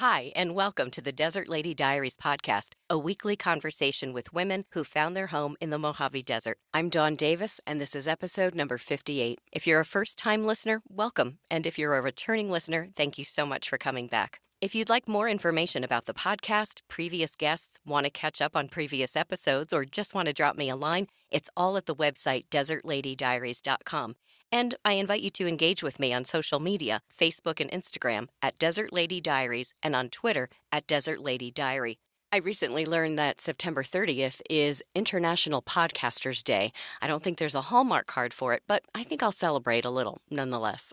Hi, and welcome to the Desert Lady Diaries podcast, a weekly conversation with women who found their home in the Mojave Desert. I'm Dawn Davis, and this is episode number 58. If you're a first-time listener, welcome. And if you're a returning listener, thank you so much for coming back. If you'd like more information about the podcast, previous guests, want to catch up on previous episodes, or just want to drop me a line, it's all at the website desertladydiaries.com. And I invite you to engage with me on social media, Facebook and Instagram at Desert Lady Diaries and on Twitter at Desert Lady Diary. I recently learned that September 30th is International Podcasters Day. I don't think there's a Hallmark card for it, but I think I'll celebrate a little nonetheless.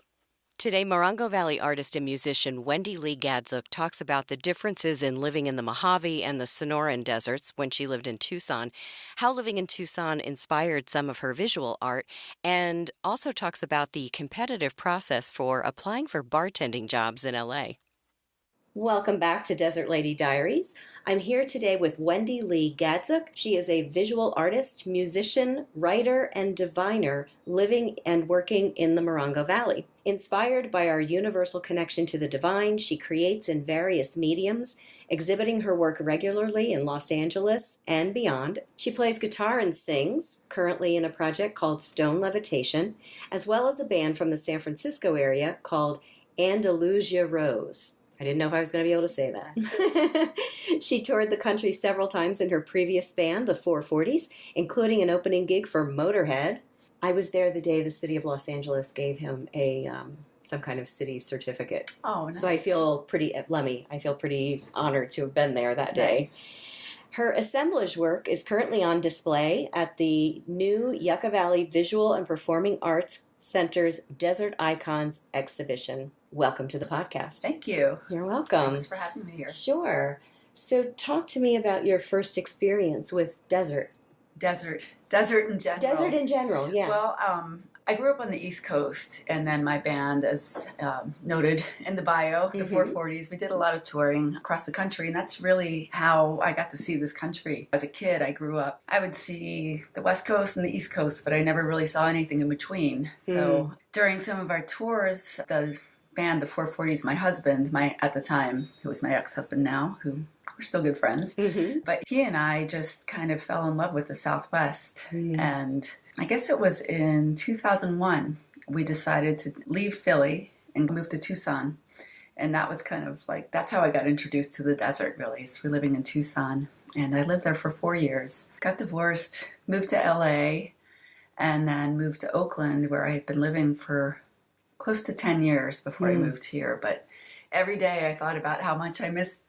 Today, Morongo Valley artist and musician Wendy Lee Gadzuk talks about the differences in living in the Mojave and the Sonoran deserts when she lived in Tucson, how living in Tucson inspired some of her visual art, and also talks about the competitive process for applying for bartending jobs in LA. Welcome back to Desert Lady Diaries. I'm here today with Wendy Lee Gadzuk. She is a visual artist, musician, writer, and diviner living and working in the Morongo Valley. Inspired by our universal connection to the divine, she creates in various mediums, exhibiting her work regularly in Los Angeles and beyond. She plays guitar and sings, currently in a project called Stone Levitation, as well as a band from the San Francisco area called Andalusia Rose. I didn't know if I was going to be able to say that. She toured the country several times in her previous band, the 440s, including an opening gig for Motorhead. I was there the day the city of Los Angeles gave him a some kind of city certificate. Oh, nice. So I feel pretty honored to have been there that day. Nice. Her assemblage work is currently on display at the new Yucca Valley Visual and Performing Arts Center's Desert Icons exhibition. Welcome to the podcast. Thank you. You're welcome. Thanks for having me here. Sure. So talk to me about your first experience with desert. Desert in general. Desert in general, yeah. Well, I grew up on the East Coast, and then my band, as noted in the bio, the 440s, we did a lot of touring across the country, and that's really how I got to see this country. As a kid, I grew up, I would see the West Coast and the East Coast, but I never really saw anything in between. So during some of our tours, the band, the 440s, my husband, at the time, who was my ex-husband now, who we're still good friends, but he and I just kind of fell in love with the Southwest. And I guess it was in 2001, we decided to leave Philly and move to Tucson. And that was kind of like, that's how I got introduced to the desert, really, is we're living in Tucson. And I lived there for 4 years, got divorced, moved to LA, and then moved to Oakland, where I had been living for close to 10 years before I moved here. But every day I thought about how much I missed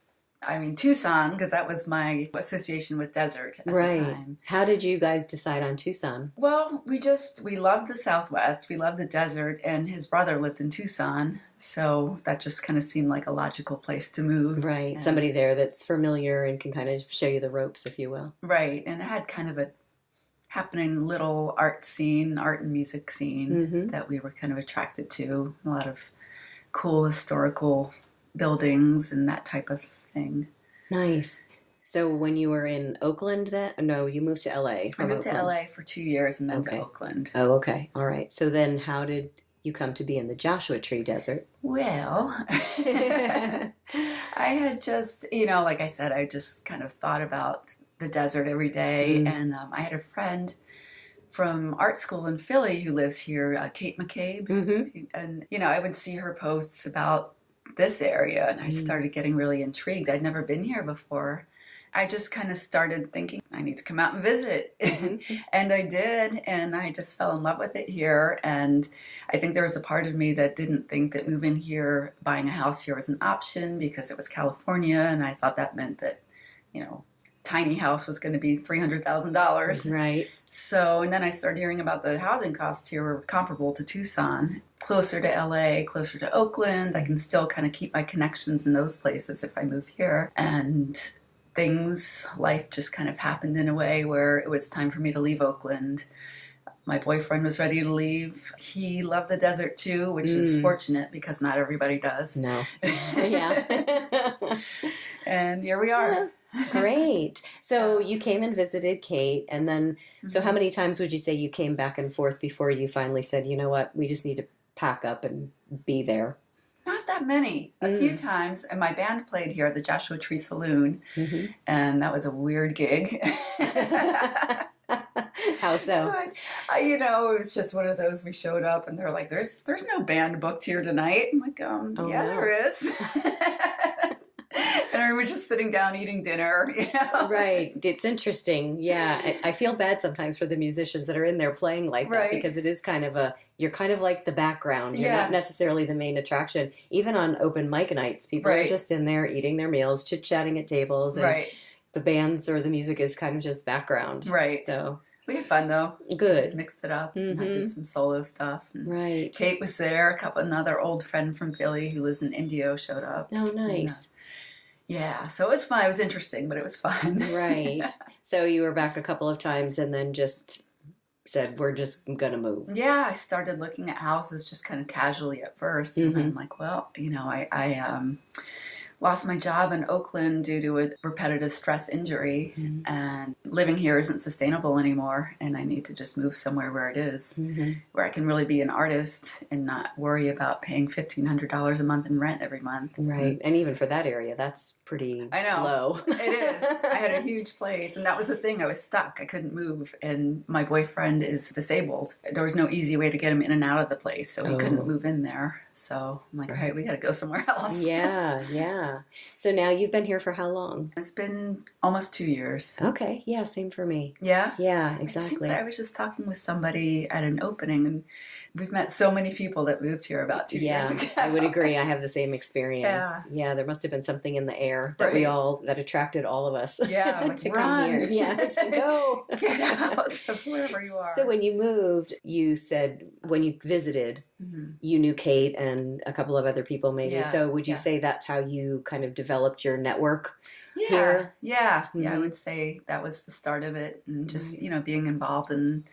Tucson, because that was my association with desert at the time. How did you guys decide on Tucson? Well, we loved the Southwest, we loved the desert, and his brother lived in Tucson, so that just kind of seemed like a logical place to move. Right, and somebody there that's familiar and can kind of show you the ropes, if you will. Right, and it had kind of a happening little art and music scene that we were kind of attracted to. A lot of cool historical buildings and that type of thing. Nice. So when you were in Oakland you moved to LA. I moved to LA for 2 years and then to Oakland. Oh, okay. All right. So then how did you come to be in the Joshua Tree Desert? Well, I had just, like I said, I just kind of thought about the desert every day. And I had a friend from art school in Philly who lives here, Kate McCabe. And, I would see her posts about this area, and I started getting really intrigued. I'd never been here before. I just kind of started thinking, I need to come out and visit. And I did, and I just fell in love with it here. And I think there was a part of me that didn't think that moving here, buying a house here was an option because it was California, and I thought that meant that, tiny house was going to be $300,000. Right. So, and then I started hearing about the housing costs here were comparable to Tucson, closer to LA, closer to Oakland. I can still kind of keep my connections in those places if I move here. And life just kind of happened in a way where it was time for me to leave Oakland. My boyfriend was ready to leave. He loved the desert too, which is fortunate because not everybody does. No. Yeah. And here we are. Great. So you came and visited Kate, and then, so how many times would you say you came back and forth before you finally said, you know what, we just need to pack up and be there? Not that many. A few times, and my band played here at the Joshua Tree Saloon, and that was a weird gig. How so? But, it was just one of those. We showed up, and they're like, "There's no band booked here tonight." I'm like, Oh, yeah, no. there is." And we were just sitting down eating dinner, Right. It's interesting. Yeah. I feel bad sometimes for the musicians that are in there playing like that, because it is kind of you're kind of like the background. You're not necessarily the main attraction. Even on open mic nights, people are just in there eating their meals, chit-chatting at tables. And the bands or the music is kind of just background. Right. So we had fun, though. Good. We just mixed it up. And I did some solo stuff. Right. Kate was there. Another old friend from Philly who lives in Indio showed up. Oh, nice. Yeah, so it was fun. It was interesting, but it was fun. Right. So you were back a couple of times and then just said, we're just going to move. Yeah, I started looking at houses just kind of casually at first. And I'm like, well, I lost my job in Oakland due to a repetitive stress injury. And living here isn't sustainable anymore. And I need to just move somewhere where it is, where I can really be an artist and not worry about paying $1,500 a month in rent every month. Right. And even for that area, that's pretty low. It is. I had a huge place. And that was the thing. I was stuck. I couldn't move. And my boyfriend is disabled. There was no easy way to get him in and out of the place. So he couldn't move in there. So I'm like, all right, we got to go somewhere else. Yeah. So now you've been here for how long? It's been almost 2 years. Okay. Yeah, same for me. Yeah? Yeah, It exactly. seems like I was just talking with somebody at an opening, and we've met so many people that moved here about 2 years ago. I would agree. I have the same experience. Yeah, there must have been something in the air that that attracted all of us. Yeah, like, to run. come here. Yeah, go. Get out of wherever you are. So when you moved, you said when you visited, you knew Kate and a couple of other people maybe. Yeah. So would you say that's how you kind of developed your network here? Yeah, I would say that was the start of it. And just, being involved in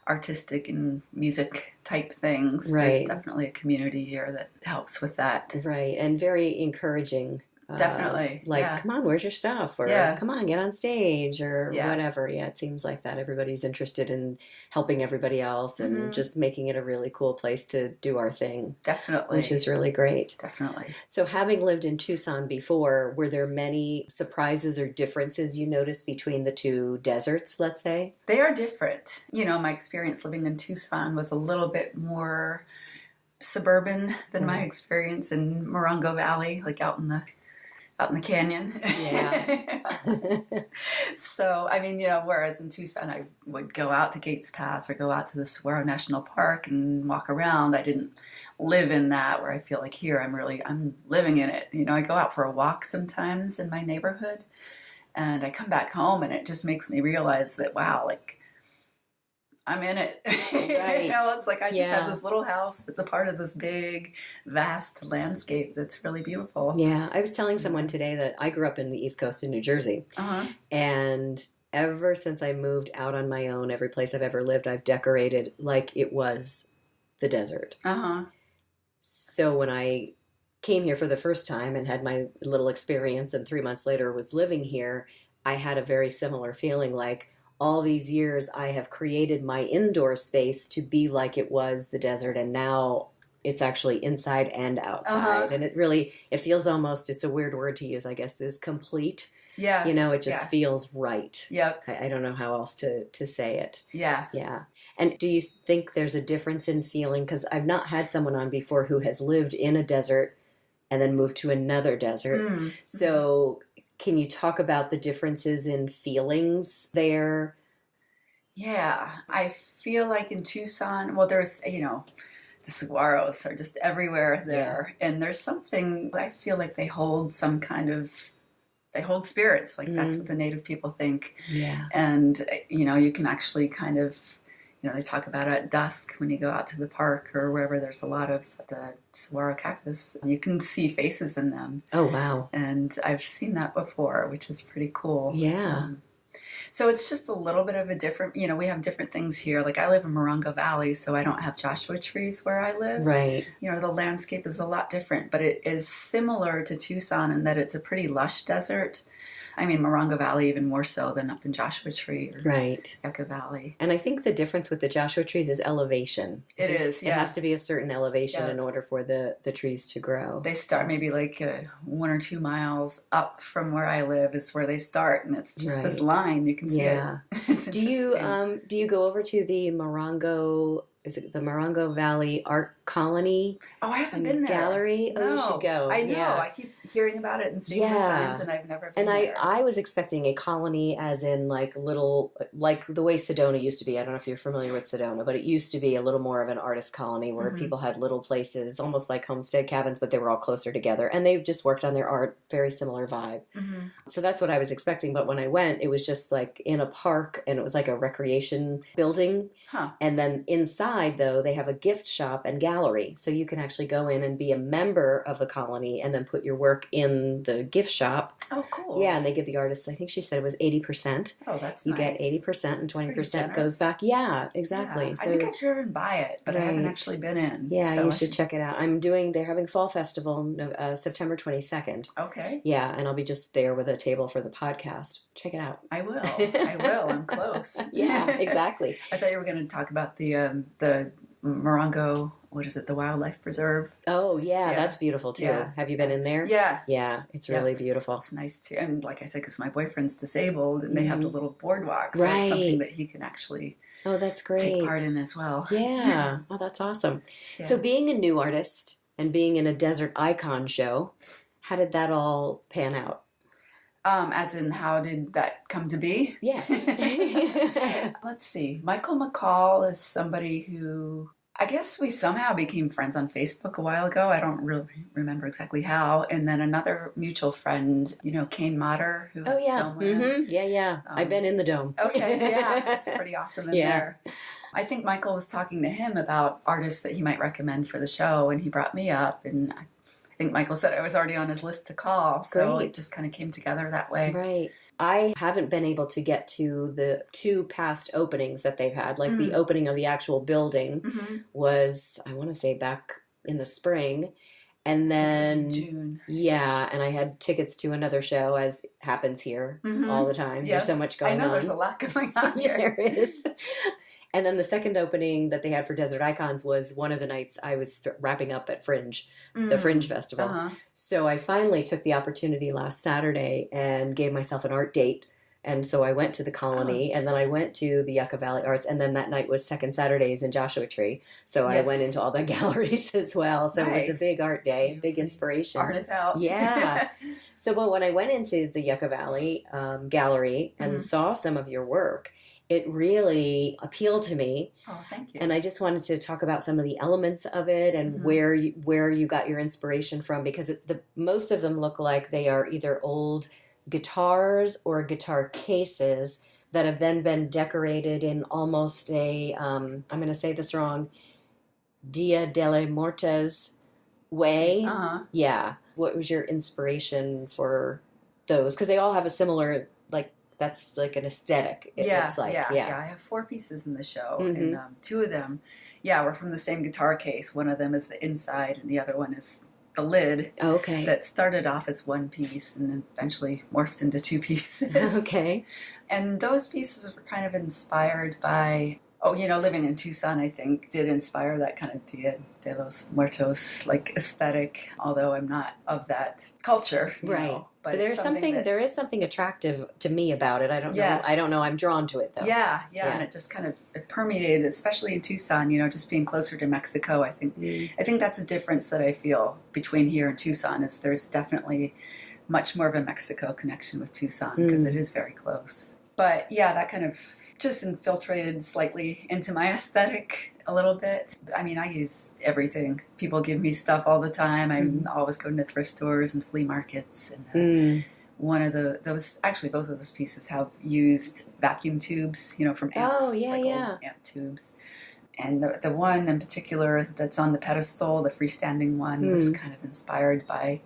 artistic and music type things. Right. There's definitely a community here that helps with that. Right. And very encouraging. Definitely. Come on, where's your stuff? Or come on, get on stage or whatever. Yeah, it seems like that. Everybody's interested in helping everybody else and just making it a really cool place to do our thing. Definitely. Which is really great. Definitely. So having lived in Tucson before, were there many surprises or differences you noticed between the two deserts, let's say? They are different. My experience living in Tucson was a little bit more suburban than my experience in Morongo Valley, like out in the canyon. Yeah. So, whereas in Tucson, I would go out to Gates Pass or go out to the Saguaro National Park and walk around. I didn't live in that, where I feel like here I'm living in it. I go out for a walk sometimes in my neighborhood, and I come back home and it just makes me realize that, wow, like, I'm in it. Right. It's like I just have this little house that's a part of this big, vast landscape that's really beautiful. Yeah. I was telling someone today that I grew up in the East Coast in New Jersey. And ever since I moved out on my own, every place I've ever lived, I've decorated like it was the desert. So when I came here for the first time and had my little experience and 3 months later was living here, I had a very similar feeling like, all these years I have created my indoor space to be like it was the desert, and now it's actually inside and outside. And it feels almost, it's a weird word to use, I guess, is complete. Yeah. It just feels right. Yep. I don't know how else to say it. Yeah. Yeah. And do you think there's a difference in feeling? Because I've not had someone on before who has lived in a desert and then moved to another desert. So can you talk about the differences in feelings there? Yeah, I feel like in Tucson, well, there's, the saguaros are just everywhere there. And there's something, I feel like they hold they hold spirits. Like that's what the native people think. Yeah. And, you can actually kind of, they talk about it at dusk when you go out to the park or wherever there's a lot of the saguaro cactus. You can see faces in them. Oh, wow. And I've seen that before, which is pretty cool. Yeah. So it's just a little bit of a different, we have different things here. Like I live in Morongo Valley, so I don't have Joshua trees where I live. Right. The landscape is a lot different, but it is similar to Tucson in that it's a pretty lush desert. I mean, Morongo Valley even more so than up in Joshua Tree or Right. Yucca Valley. And I think the difference with the Joshua trees is elevation. It is, yeah. It has to be a certain elevation in order for the trees to grow. They start maybe like 1 or 2 miles up from where I live is where they start, and it's just this line. You can see it. Do you go over to the Morongo? Is it the Morongo Valley Art Colony? Oh, I haven't been there. Gallery? No. Oh, you should go. I know. Yeah. I keep hearing about it and seeing the signs, and I've never been there. And I was expecting a colony as in like little, like the way Sedona used to be. I don't know if you're familiar with Sedona, but it used to be a little more of an artist colony where people had little places, almost like homestead cabins, but they were all closer together. And they just worked on their art, very similar vibe. So that's what I was expecting. But when I went, it was just like in a park, and it was like a recreation building. And then inside, though, they have a gift shop and gallery. So you can actually go in and be a member of the colony and then put your work in the gift shop. Oh, cool. Yeah, and they give the artists, I think she said it was 80%. Oh, that's you nice. You get 80% and 20% goes back. Yeah, exactly. Yeah. So, I think I've driven by it, but I haven't actually been in. Yeah, so you should check it out. They're having Fall Festival September 22nd. Okay. Yeah, and I'll be just there with a table for the podcast. Check it out. I will. I will. I'm close. Yeah, exactly. I thought you were going to talk about the Morongo, what is it, the Wildlife Preserve? Oh, yeah, that's beautiful too. Yeah. Have you been in there? Yeah. Yeah, it's really beautiful. It's nice too. And like I said, because my boyfriend's disabled and they have the little boardwalk. So Right. it's something that he can actually that's great. take part in as well. Yeah. Oh, that's awesome. Yeah. So being a new artist and being in a desert icon show, how did that all pan out? As in, how did that come to be? Yes. Let's see. Michael McCall is somebody who, I guess we somehow became friends on Facebook a while ago. I don't really remember exactly how. And then another mutual friend, Kane Motter, who has Domeland. Yeah. I've been in the dome. Okay, yeah. It's pretty awesome in there. I think Michael was talking to him about artists that he might recommend for the show, and he brought me up, and I think Michael said I was already on his list to call, so it just kind of came together that way. Right. I haven't been able to get to the 2 past openings that they've had. Like the opening of the actual building was, I want to say, back in the spring. And then June. Yeah, and I had tickets to another show, as happens here all the time. Yeah. There's so much going on. I know there's a lot going on here. There is. And then the second opening that they had for Desert Icons was one of the nights I was wrapping up at Fringe, the Fringe Festival. So I finally took the opportunity last Saturday and gave myself an art date. And so I went to the Colony, and then I went to the Yucca Valley Arts, and then that night was Second Saturdays in Joshua Tree. So I went into all the galleries as well. So it was a big art day, big inspiration. Art it out. Yeah. So when I went into the Yucca Valley Gallery and saw some of your work, it really appealed to me. Oh, thank you. And I just wanted to talk about some of the elements of it and where you got your inspiration from, because most of them look like they are either old guitars or guitar cases that have then been decorated in almost a, I'm going to say this wrong, Dia de Mortes way. Yeah. What was your inspiration for those? Because they all have a similar, that's like an aesthetic, it looks like. Yeah. I have 4 pieces in the show, and 2 of them, were from the same guitar case. One of them is the inside, and the other one is the lid. Okay. That started off as 1 piece and then eventually morphed into 2 pieces. Okay. And those pieces were kind of inspired by, living in Tucson, I think, did inspire that kind of Dia de los Muertos, aesthetic, although I'm not of that culture. Right. But there is something attractive to me about it. I don't know. I don't know. I'm drawn to it though. Yeah. And it just kind of permeated, especially in Tucson. Just being closer to Mexico. I think that's a difference that I feel between here and Tucson. Is there's definitely much more of a Mexico connection with Tucson because it is very close. But that kind of just infiltrated slightly into my aesthetic a little bit. I mean, I use everything. People give me stuff all the time. I'm always going to thrift stores and flea markets. And both of those pieces have used vacuum tubes, from amps. Oh, yeah, old amp tubes. And the one in particular that's on the pedestal, the freestanding one, was kind of inspired by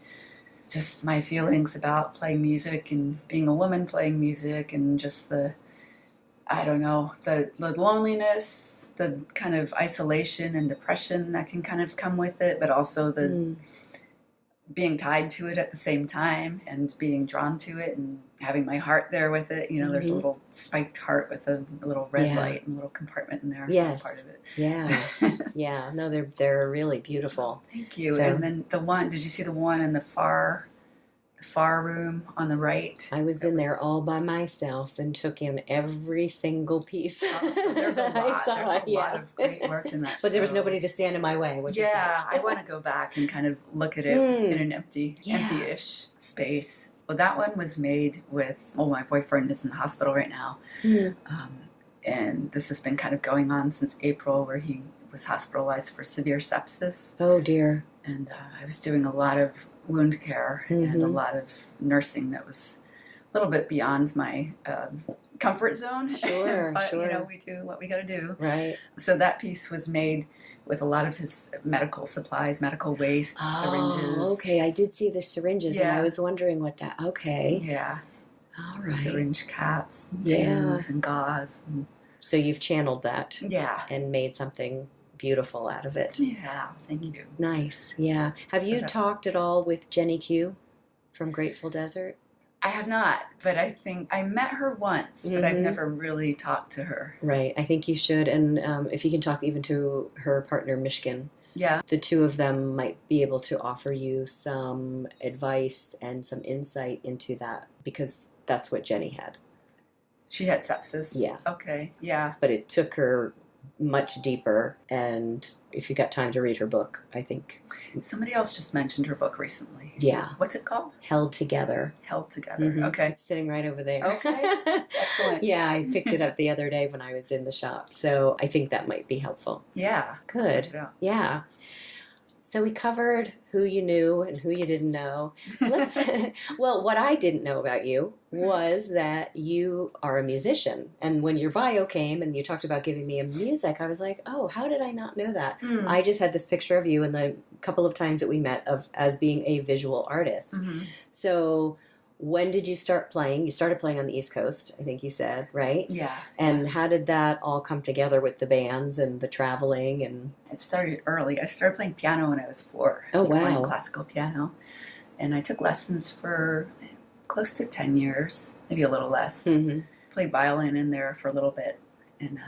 just my feelings about playing music and being a woman playing music, and just the loneliness, the kind of isolation and depression that can kind of come with it, but also the being tied to it at the same time and being drawn to it and having my heart there with it. You know, there's a little spiked heart with a little red light and a little compartment in there. Yes. That's part of it. Yeah. Yeah. No, they're really beautiful. Thank you. So, and then the one, did you see the one in the far room on the right? I was in there all by myself and took in every single piece. Oh, so there's a lot. There's a lot of great work in that. But there was nobody to stand in my way, which is nice. I want to go back and kind of look at it in an empty-ish space. Well, that one was made with, my boyfriend is in the hospital right now. And this has been kind of going on since April, where he was hospitalized for severe sepsis. Oh, dear. And I was doing a lot of wound care and a lot of nursing that was a little bit beyond my comfort zone. Sure, but, sure. You know, we do what we got to do. Right. So that piece was made with a lot of his medical supplies, medical waste, syringes. Oh, okay. I did see the syringes, and I was wondering what that... Okay. Yeah. All right. Syringe caps, and tubes, and gauze. So you've channeled that. Yeah. And made something beautiful out of it. Yeah. Thank you. Nice. Yeah. Have you talked at all with Jenny Q from Grateful Desert? I have not, but I think I met her once, but I've never really talked to her. Right. I think you should. And if you can talk even to her partner, Mishkin. Yeah. The two of them might be able to offer you some advice and some insight into that, because that's what Jenny had. She had sepsis? Yeah. Okay. Yeah. But it took her much deeper, and if you got time to read her book, I think... Somebody else just mentioned her book recently. Yeah. What's it called? Held Together. Held Together. Okay. It's sitting right over there. Okay. Excellent. Yeah, I picked it up the other day when I was in the shop, so I think that might be helpful. Yeah. Good. Check it out. Yeah. So we covered who you knew and who you didn't know. Well, what I didn't know about you was that you are a musician. And when your bio came and you talked about giving me a music, I was like, oh, how did I not know that? I just had this picture of you in the couple of times that we met as being a visual artist. So when did you start playing? You started playing on the East Coast, I think you said, right? Yeah. And how did that all come together with the bands and the traveling? And it started early. I started playing piano when I was 4. Oh, wow. Playing classical piano. And I took lessons for close to 10 years, maybe a little less. Played violin in there for a little bit. And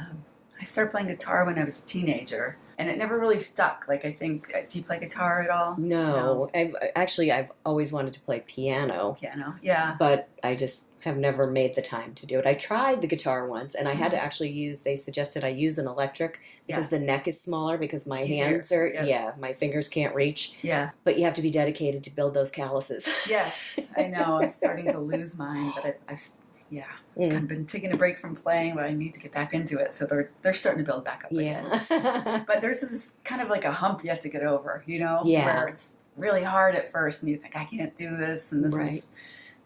I started playing guitar when I was a teenager. And it never really stuck. Like, I think, do you play guitar at all? No. I've always wanted to play piano. Piano, yeah. But I just have never made the time to do it. I tried the guitar once, and I had to actually they suggested I use an electric because the neck is smaller, because my hands are, my fingers can't reach. Yeah. But you have to be dedicated to build those calluses. Yes, I know. I'm starting to lose mine, but I've been taking a break from playing, but I need to get back into it. So they're starting to build back up again. But there's this kind of like a hump you have to get over, you know? Yeah. Where it's really hard at first, and you think, I can't do this, and this is,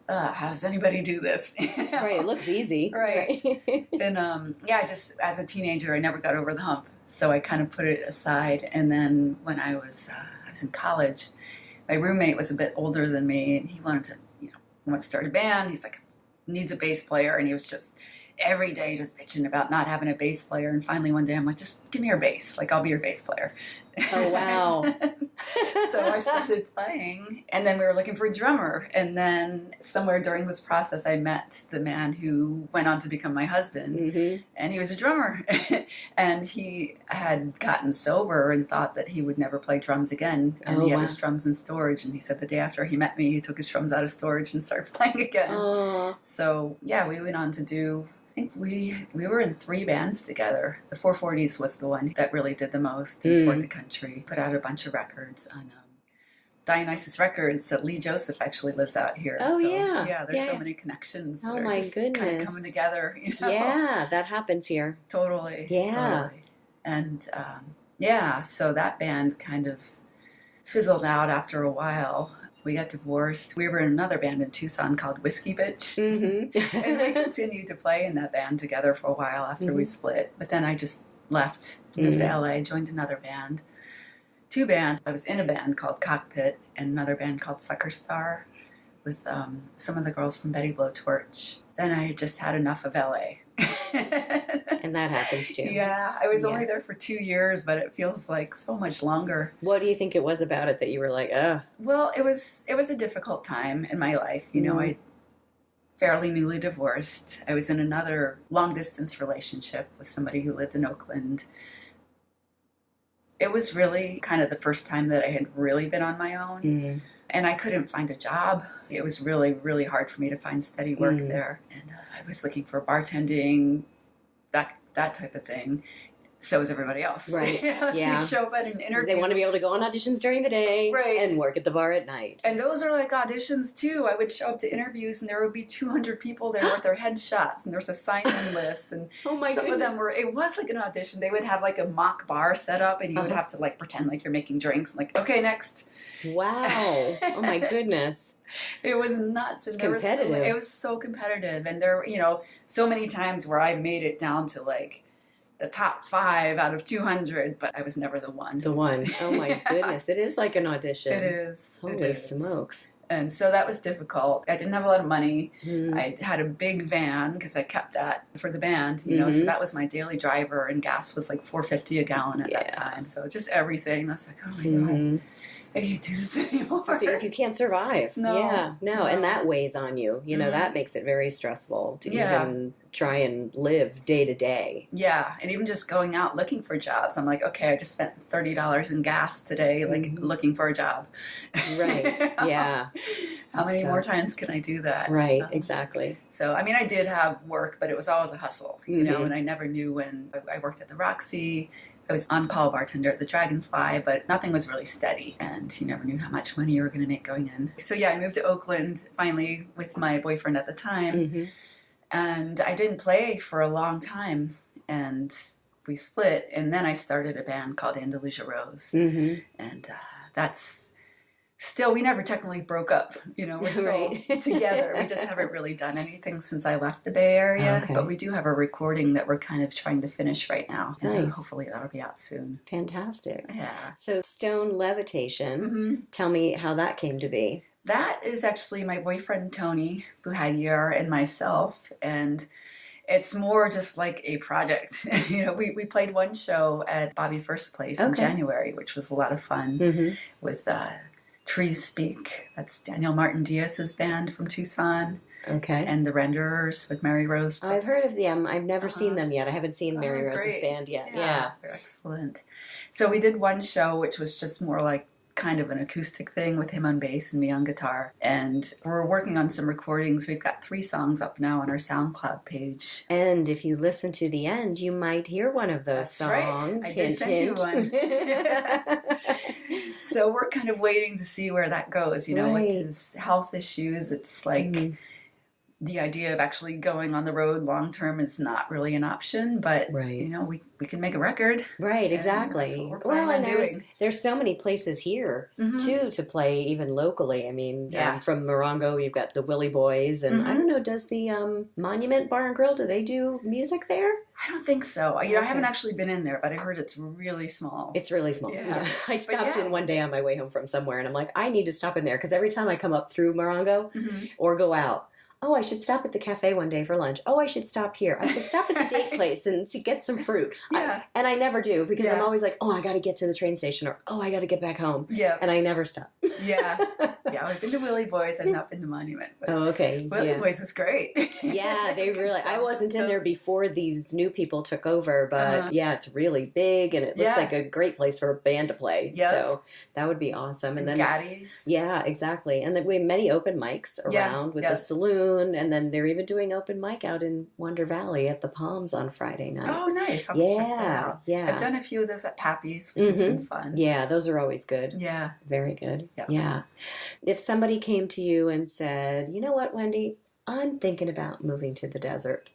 how does anybody do this? Right, it looks easy. Right. And, just as a teenager, I never got over the hump. So I kind of put it aside. And then when I was in college, my roommate was a bit older than me, and he wanted to start a band. He's like, needs a bass player, and he was just every day just bitching about not having a bass player. And finally one day I'm like, just give me your bass, like I'll be your bass player. Oh wow. So I started playing, and then we were looking for a drummer, and then somewhere during this process I met the man who went on to become my husband, and he was a drummer. And he had gotten sober and thought that he would never play drums again, and he had his drums in storage, and he said the day after he met me he took his drums out of storage and started playing again. So we went on to do, I think we were in 3 bands together. The 440s was the one that really did the most and toured the country. Put out a bunch of records on Dionysus Records. So Lee Joseph actually lives out here. Oh, so, yeah. Yeah, there's so many connections. Oh, that are my just goodness. kind of coming together. You know? Yeah, that happens here. Totally. Yeah. Totally. And, so that band kind of fizzled out after a while. We got divorced. We were in another band in Tucson called Whiskey Bitch. And we continued to play in that band together for a while after we split. But then I just left, moved to LA, joined another band. 2 bands. I was in a band called Cockpit and another band called Sucker Star. with some of the girls from Betty Blowtorch. Then I just had enough of LA. And that happens too. Yeah, I was only there for 2 years, but it feels like so much longer. What do you think it was about it that you were like, ugh? Well, it was a difficult time in my life. You know, I fairly newly divorced. I was in another long distance relationship with somebody who lived in Oakland. It was really kind of the first time that I had really been on my own. And I couldn't find a job. It was really, really hard for me to find steady work there. And I was looking for bartending, that type of thing. So was everybody else. Right. So you show up at an interview. They want to be able to go on auditions during the day and work at the bar at night. And those are like auditions too. I would show up to interviews and there would be 200 people there with their headshots and there was a sign-in list. And oh my some goodness. of them were, it was like an audition. They would have like a mock bar set up and you would have to like pretend like you're making drinks. Like, okay, next. Wow. Oh my goodness. It was nuts. It's competitive. It was so competitive. And there were, you know, so many times where I made it down to like the top 5 out of 200, but I was never the one. The one. Oh my goodness. It is like an audition. It is. Holy smokes. And so that was difficult. I didn't have a lot of money. I had a big van because I kept that for the band, you know, so that was my daily driver and gas was like $4.50 a gallon at that time. So just everything. I was like, oh my God. I can't do this anymore. So you can't survive. No. Yeah. No. And that weighs on you. You know, that makes it very stressful to even try and live day to day. Yeah. And even just going out looking for jobs. I'm like, okay, I just spent $30 in gas today, like looking for a job. Right. Yeah. How many more times can I do that? Right. Exactly. So, I mean, I did have work, but it was always a hustle, you know, and I never knew when. I worked at the Roxy. I was on-call bartender at the Dragonfly, but nothing was really steady, and you never knew how much money you were going to make going in. So yeah, I moved to Oakland finally with my boyfriend at the time, and I didn't play for a long time, and we split, and then I started a band called Andalusia Rose, and that's... Still, we never technically broke up. You know, we're still together. We just haven't really done anything since I left the Bay Area. But we do have a recording that we're kind of trying to finish right now. And hopefully that'll be out soon. Fantastic. Yeah. So Stone Levitation, tell me how that came to be. That is actually my boyfriend, Tony Buhagiar, and myself. And it's more just like a project. You know, we played one show at Bobby First Place in January, which was a lot of fun with... Trees Speak. That's Daniel Martin Diaz's band from Tucson. Okay. And the Renderers with Mary Rose. I've heard of them. I've never seen them yet. I haven't seen Mary Rose's band yet. Yeah. They're excellent. So we did one show, which was just more like kind of an acoustic thing with him on bass and me on guitar. And we're working on some recordings. We've got 3 songs up now on our SoundCloud page. And if you listen to the end, you might hear one of those songs. Right. I did send you one. So we're kind of waiting to see where that goes. You know, with his health issues, it's like... The idea of actually going on the road long term is not really an option, but you know, we can make a record. Right, exactly. Well, and there's so many places here too to play, even locally. I mean, from Morongo, you've got the Willie Boys, and I don't know, does the Monument Bar and Grill, do they do music there? I don't think so. You know, I haven't actually been in there, but I heard it's really small. It's really small. Yeah. I stopped in one day on my way home from somewhere, and I'm like, I need to stop in there because every time I come up through Morongo or go out. Oh, I should stop at the cafe one day for lunch. Oh, I should stop here. I should stop at the date place and get some fruit. And I never do because I'm always like, oh, I got to get to the train station or, oh, I got to get back home. Yeah. And I never stop. Yeah, I've been to Willie Boys. I've not been to Monument. Oh, okay. Willie Boys is great. Yeah, they really, I wasn't in there before these new people took over, but it's really big and it looks like a great place for a band to play. Yep. So that would be awesome. And then Gaddy's. Yeah, exactly. And then we have many open mics around with the saloon. And then they're even doing open mic out in Wonder Valley at the Palms on Friday night. Oh, nice. I'll check that out. Yeah. I've done a few of those at Pappy's, which has been fun. Yeah, those are always good. Yeah. Very good. Yep. Yeah. If somebody came to you and said, you know what, Wendy, I'm thinking about moving to the desert.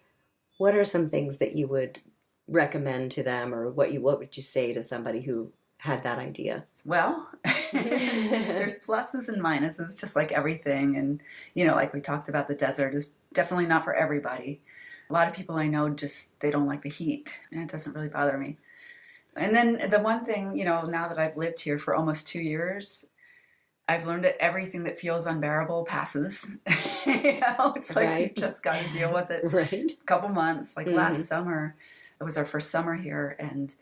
What are some things that you would recommend to them, or what would you say to somebody who had that idea? Well, there's pluses and minuses, just like everything. And, you know, like we talked about, the desert is definitely not for everybody. A lot of people I know they don't like the heat, and it doesn't really bother me. And then the one thing, you know, now that I've lived here for almost 2 years, I've learned that everything that feels unbearable passes. It's like you just got to deal with it. Right. A couple months, like last summer, it was our first summer here, and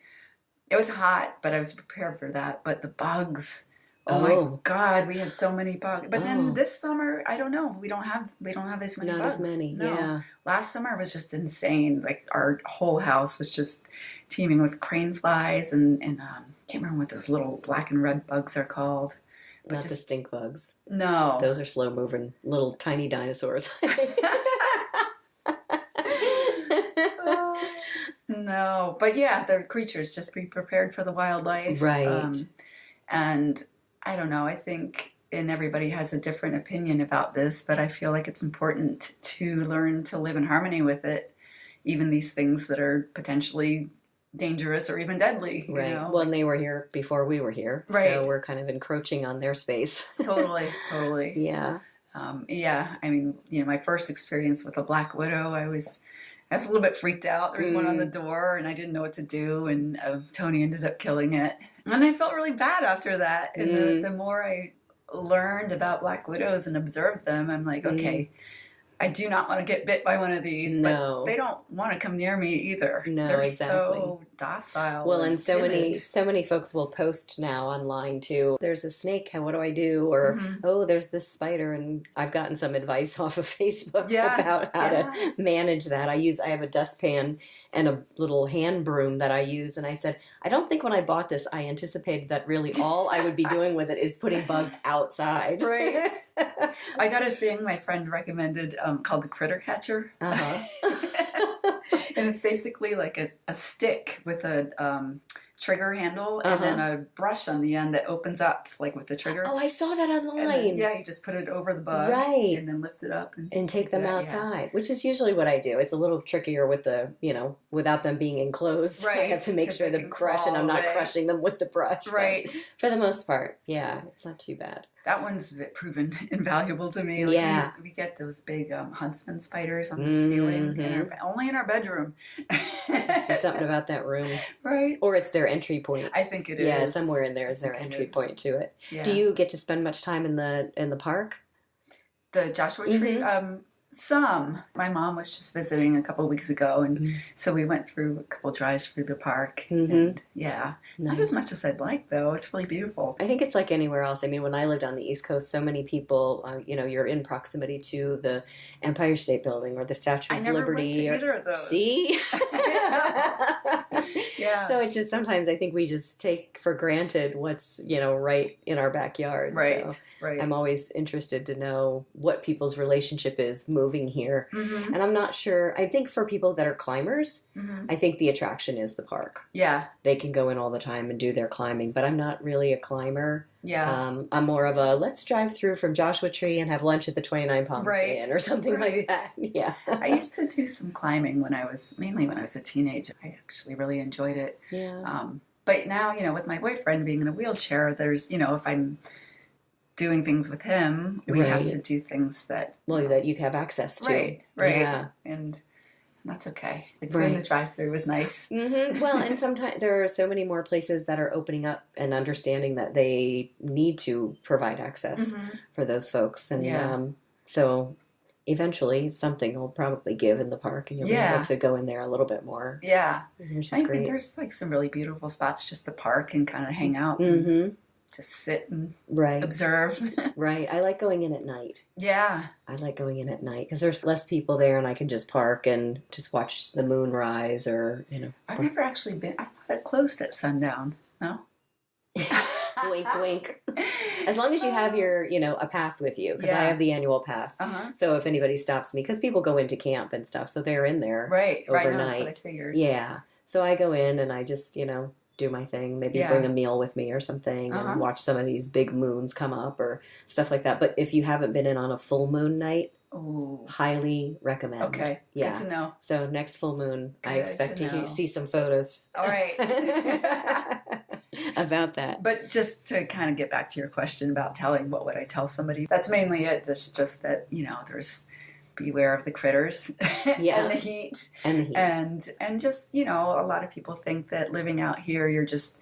it was hot, but I was prepared for that. But the bugs, oh my God, we had so many bugs. But then this summer, I don't know, we don't have as many bugs. Not as many, no. Yeah. Last summer was just insane. Like our whole house was just teeming with crane flies and I can't remember what those little black and red bugs are called. Not the stink bugs. No. Those are slow moving little tiny dinosaurs. No, but yeah, the creatures, just be prepared for the wildlife. Right. And I don't know, I think, and everybody has a different opinion about this, but I feel like it's important to learn to live in harmony with it, even these things that are potentially dangerous or even deadly. Right. You know? Well, and they were here before we were here. Right. So we're kind of encroaching on their space. Totally. Yeah. Yeah. I mean, my first experience with a black widow, I was a little bit freaked out. There was one on the door and I didn't know what to do. And Tony ended up killing it. And I felt really bad after that. And the more I learned about black widows and observed them, I'm like, okay, I do not want to get bit by one of these, but they don't want to come near me either. No, They're exactly. so docile. Well, and so timid. many folks will post now online too. There's a snake. What do I do? Or there's this spider, and I've gotten some advice off of Facebook about how to manage that. I have a dustpan and a little hand broom that I use, and I said, I don't think when I bought this, I anticipated that really all I would be doing with it is putting bugs outside. Right. I got a thing my friend recommended called the critter catcher. And it's basically like a stick with a trigger handle and then a brush on the end that opens up like with the trigger. Oh, I saw that online. Then, you just put it over the bug. Right. And then lift it up. And take them outside, which is usually what I do. It's a little trickier with the, without them being enclosed. Right. I have to make sure the brush, and I'm not crushing them with the brush. Right. For the most part, yeah, it's not too bad. That one's proven invaluable to me. Like we get those big huntsman spiders on the ceiling, only in our bedroom. Must be something about that room. Right. Or it's their entry point. I think it is. Yeah, somewhere in there is their entry point to it. Yeah. Do you get to spend much time in the park? The Joshua Tree? Some. My mom was just visiting a couple of weeks ago, and so we went through a couple drives through the park. And not as much as I'd like, though. It's really beautiful. I think it's like anywhere else. I mean, when I lived on the East Coast, so many people, you're in proximity to the Empire State Building or the Statue of Liberty. I never went to either of those. See? Yeah. So it's just sometimes I think we just take for granted what's, right in our backyard. Right. So right. I'm always interested to know what people's relationship is moving here. And I'm not sure. I think for people that are climbers, I think the attraction is the park. Yeah. They can go in all the time and do their climbing, but I'm not really a climber. Yeah. I'm more of a let's drive through from Joshua Tree and have lunch at the 29 Palms Inn or something like that. Yeah. I used to do some climbing mainly when I was a teenager. I actually really enjoyed it. Yeah. But now, with my boyfriend being in a wheelchair, there's, if I'm doing things with him, we have to do things that you have access to. Right. Yeah. And that's okay. Doing the drive-through was nice. Well, and sometimes there are so many more places that are opening up and understanding that they need to provide access for those folks. And so eventually something will probably give in the park and you'll be able to go in there a little bit more. Yeah. Which is I great. think there's like some really beautiful spots just to park and kind of hang out. Just sit and observe. Right. I like going in at night. Yeah. I like going in at night because there's less people there and I can just park and just watch the moon rise or, I've never actually been. I thought it closed at sundown. No? Wink, wink. As long as you have your, a pass with you, because I have the annual pass. So if anybody stops me, because people go into camp and stuff, so they're in there overnight. Right, no, that's what I figured. Yeah. So I go in and I just, do my thing, maybe bring a meal with me or something and watch some of these big moons come up or stuff like that. But if you haven't been in on a full moon night, highly recommend. Okay, yeah. Good to know. So next full moon, I expect to see some photos. All right. About that. But just to kind of get back to your question about telling, what would I tell somebody? That's mainly it. It's just that, there's beware of the critters and the heat. And just, a lot of people think that living out here, you're just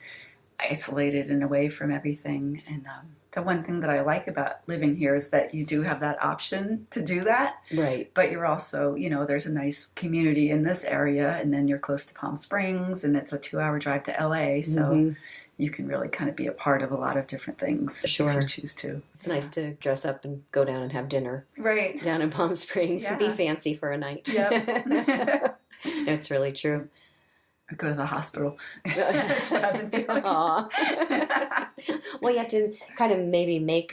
isolated and away from everything. And the one thing that I like about living here is that you do have that option to do that. Right. But you're also, there's a nice community in this area, and then you're close to Palm Springs, and it's a 2-hour drive to LA. So you can really kind of be a part of a lot of different things if you choose to. It's nice to dress up and go down and have dinner. Right. Down in Palm Springs. Yeah. Be fancy for a night. Yep. It's really true. Or go to the hospital. That's what I've been doing. Well, you have to kind of maybe they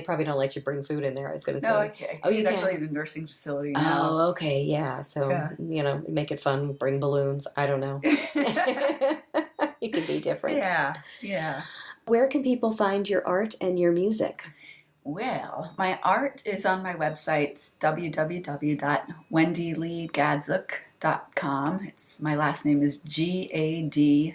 probably don't let you bring food in there, I was going to say. No, okay. Oh, He's actually in a nursing facility now. Oh, okay, yeah. So, make it fun, bring balloons. I don't know. You can be different. Yeah. Where can people find your art and your music? Well, my art is on my website. It's www.wendyleegadzuk.com. My last name is Gadzuk.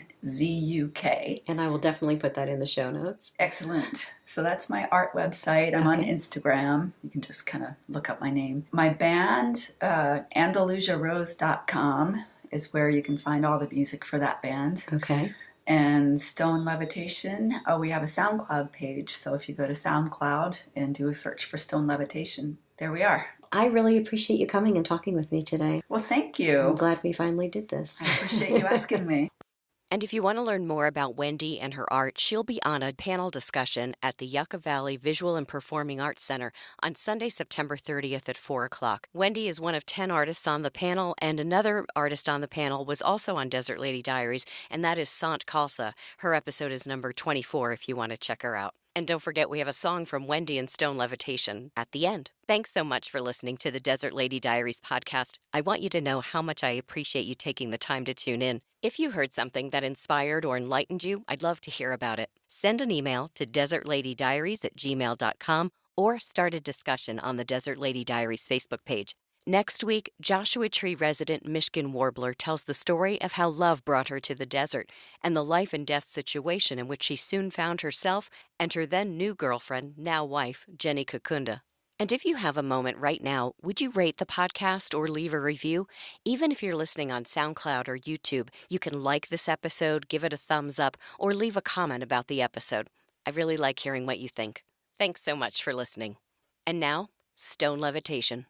And I will definitely put that in the show notes. Excellent. So that's my art website. I'm on Instagram. You can just kind of look up my name. My band, AndalusiaRose.com, is where you can find all the music for that band. Okay. And Stone Levitation, we have a SoundCloud page. So if you go to SoundCloud and do a search for Stone Levitation, there we are. I really appreciate you coming and talking with me today. Well, thank you. I'm glad we finally did this. I appreciate you asking me. And if you want to learn more about Wendy and her art, she'll be on a panel discussion at the Yucca Valley Visual and Performing Arts Center on Sunday, September 30th at 4 o'clock. Wendy is one of 10 artists on the panel, and another artist on the panel was also on Desert Lady Diaries, and that is Sant Khalsa. Her episode is number 24 if you want to check her out. And don't forget, we have a song from Wendy and Stone Levitation at the end. Thanks so much for listening to the Desert Lady Diaries podcast. I want you to know how much I appreciate you taking the time to tune in. If you heard something that inspired or enlightened you, I'd love to hear about it. Send an email to desertladydiaries@gmail.com or start a discussion on the Desert Lady Diaries Facebook page. Next week, Joshua Tree resident Michigan Warbler tells the story of how love brought her to the desert and the life and death situation in which she soon found herself and her then new girlfriend, now wife, Jenny Kukunda. And if you have a moment right now, would you rate the podcast or leave a review? Even if you're listening on SoundCloud or YouTube, you can like this episode, give it a thumbs up, or leave a comment about the episode. I really like hearing what you think. Thanks so much for listening. And now, Stone Levitation.